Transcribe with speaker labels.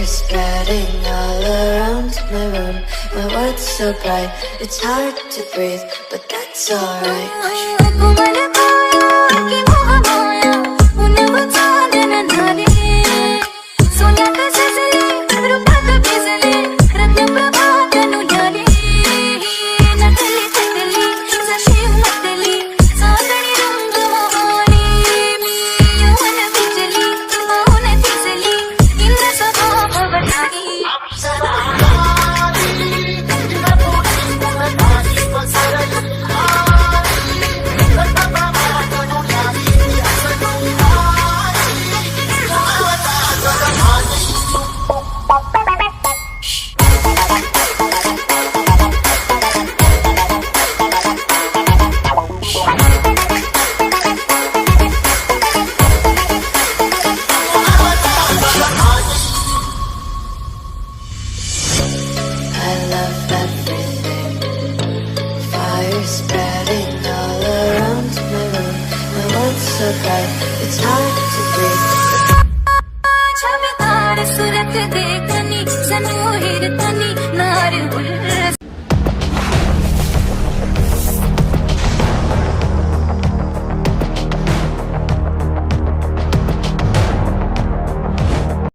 Speaker 1: Fire spreading all around my room. My world's so bright, it's hard to breathe, but that's alright. I love everything. Fire spreading all around my room. My world's so bright, it's hard to breathe.
Speaker 2: छावे तारे सूरत देखनी सनू हिरतनी नार उल्ला